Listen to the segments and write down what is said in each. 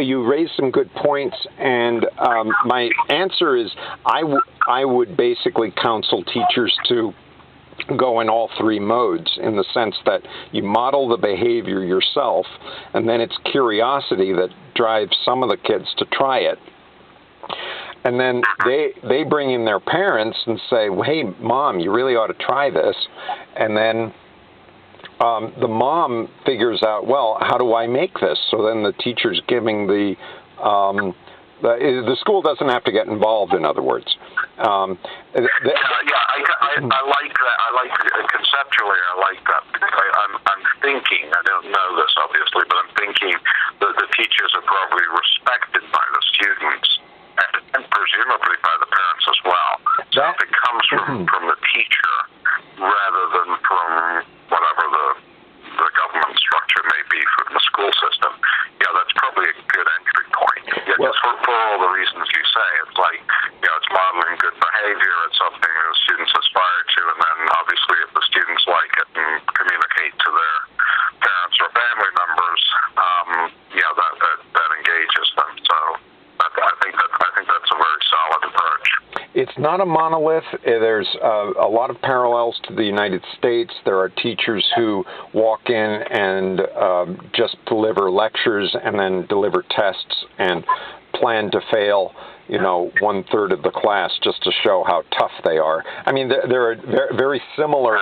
you raised some good points, and my answer is I would basically counsel teachers to go in all three modes, in the sense that you model the behavior yourself, and then it's curiosity that drives some of the kids to try it. And then they bring in their parents and say, well, hey, Mom, you really ought to try this. And then the mom figures out, well, how do I make this? So then the teacher's giving the school doesn't have to get involved, in other words. I like that. I like conceptually. I like that, because I'm thinking. I don't know this obviously, but I'm thinking that the teachers are probably respected by the students and presumably by the parents as well. So if it comes from the teacher rather than from whatever the government structure may be from the school system, that's probably a good entry point. Just for all the reasons you say, it's like, it's modeling good behavior. It's something that students aspire to, and then obviously if the students like it and communicate to their parents or family members, that engages them. So I think that's a very solid approach. It's not a monolith. There's a lot of parallels to the United States. There are teachers who walk in and just deliver lectures and then deliver tests and plan to fail, 1/3 of the class just to show how tough they are. I mean, there are very similar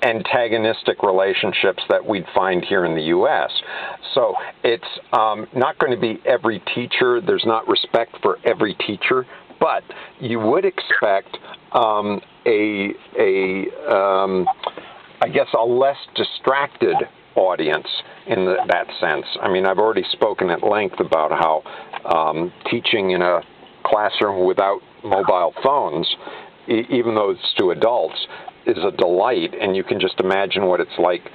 antagonistic relationships that we'd find here in the U.S. So it's not going to be every teacher. There's not respect for every teacher. But you would expect I guess, a less distracted audience in that sense. I mean, I've already spoken at length about how teaching in a classroom without mobile phones, even though it's to adults, is a delight, and you can just imagine what it's like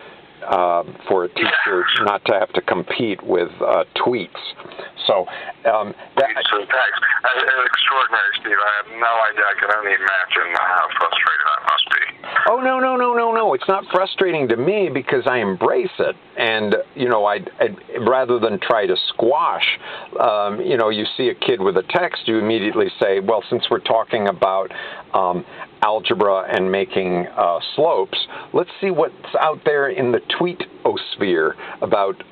for a teacher not to have to compete with tweets. So extraordinary, Steve. I have no idea. I can only imagine how frustrating that must be. Oh, no. It's not frustrating to me, because I embrace it. And, I'd rather than try to squash, you see a kid with a text, you immediately say, well, since we're talking about algebra and making slopes, let's see what's out there in the tweetosphere about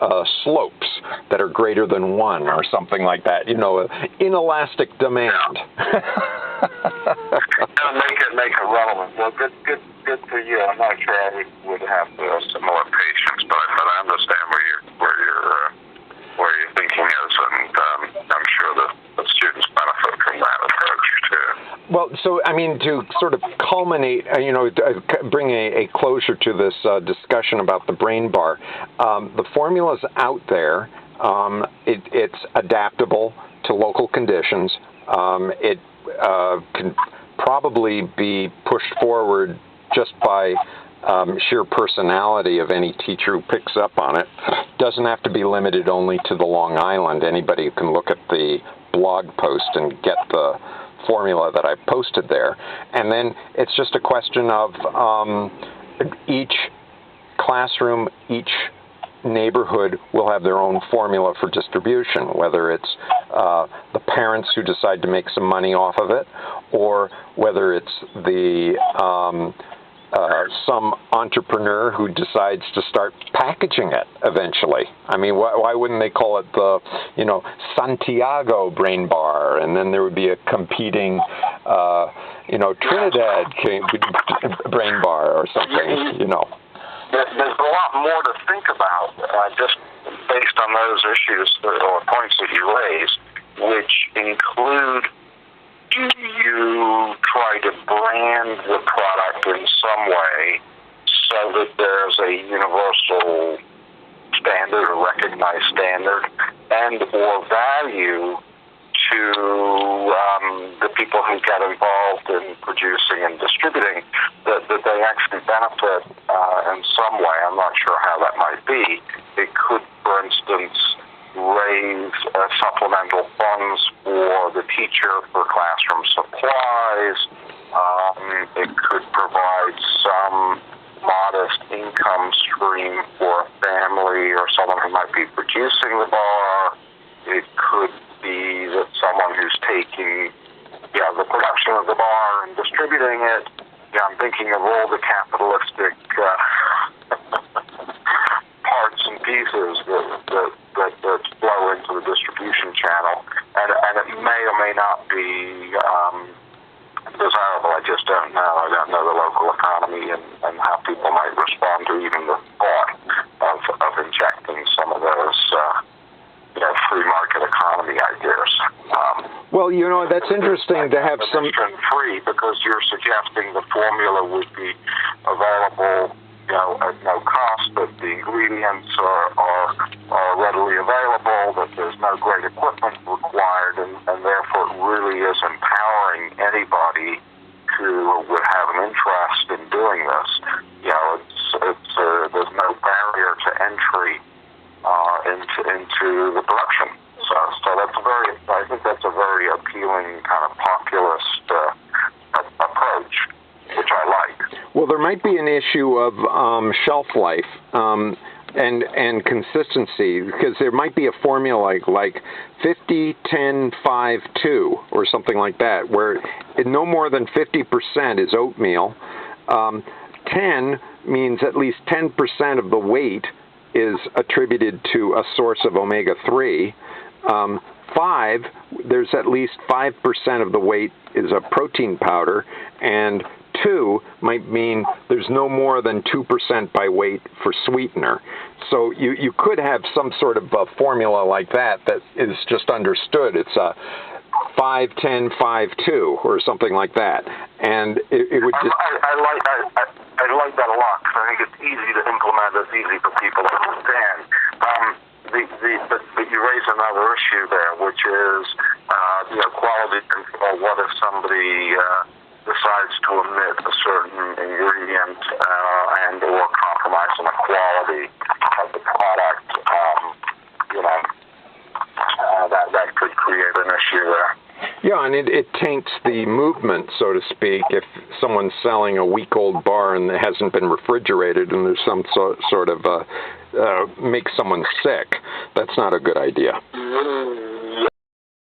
slopes that are greater than 1 or something like that. Inelastic demand. Make it relevant. Well, good for you. I'm not sure I would have similar patience, but I understand where your thinking is, and I'm sure the students benefit from that approach too. Well, so I mean, to sort of culminate, bring a closure to this discussion about the brain bar. The formula's out there. It's adaptable to local conditions. It can probably be pushed forward just by sheer personality of any teacher who picks up on it. Doesn't have to be limited only to the Long Island. Anybody can look at the blog post and get the formula that I posted there. And then it's just a question of each classroom, each neighborhood will have their own formula for distribution, whether it's the parents who decide to make some money off of it, or whether it's the some entrepreneur who decides to start packaging it eventually. I mean, why wouldn't they call it the, Santiago Brain Bar, and then there would be a competing, Trinidad Brain Bar or something, There's a lot more to think about, just based on those issues or points that you raised, which include, do you try to brand the product in some way so that there's a universal standard or recognized standard and or value to the people who get involved in producing and distributing, that they actually benefit in some way? I'm not sure how that might be. It could, for instance, raise supplemental funds for the teacher for classroom supplies. It could provide some modest income stream for a family or someone who might be producing the bar. taking the production of the bar and distributing it. I'm thinking of all the capitalistic parts and pieces that flow into the distribution channel, and it may or may not be desirable. I just don't know. I don't know the local economy and how people might respond to even the thought of injecting some of those free market economy ideas. Well, that's interesting to have some free, because you're suggesting the formula would be available, at no cost, that the ingredients are readily available, that there's no great equipment required, and therefore it really is empowering anybody who would have an interest in doing this. There's no barrier to entry into the production. So I think that's a very appealing kind of populist approach, which I like. Well, there might be an issue of shelf life and consistency, because there might be a formula like 50, 10, 5, 2, or something like that, where no more than 50% is oatmeal. 10 means at least 10% of the weight is attributed to a source of omega-3. 5, there's at least 5% of the weight is a protein powder, and 2 might mean there's no more than 2% by weight for sweetener. So you could have some sort of a formula like that is just understood. It's a 5, 10, 5, 2, or something like that, and it would just. I like that a lot, because I think it's easy to implement. It's easy for people to understand. But you raise another issue there, which is quality control. What if somebody decides to omit a certain ingredient and or compromise on the quality of the product? That could create an issue there. Yeah, and it taints the movement, so to speak, if someone's selling a week-old bar and it hasn't been refrigerated and there's some sort of makes someone sick. That's not a good idea.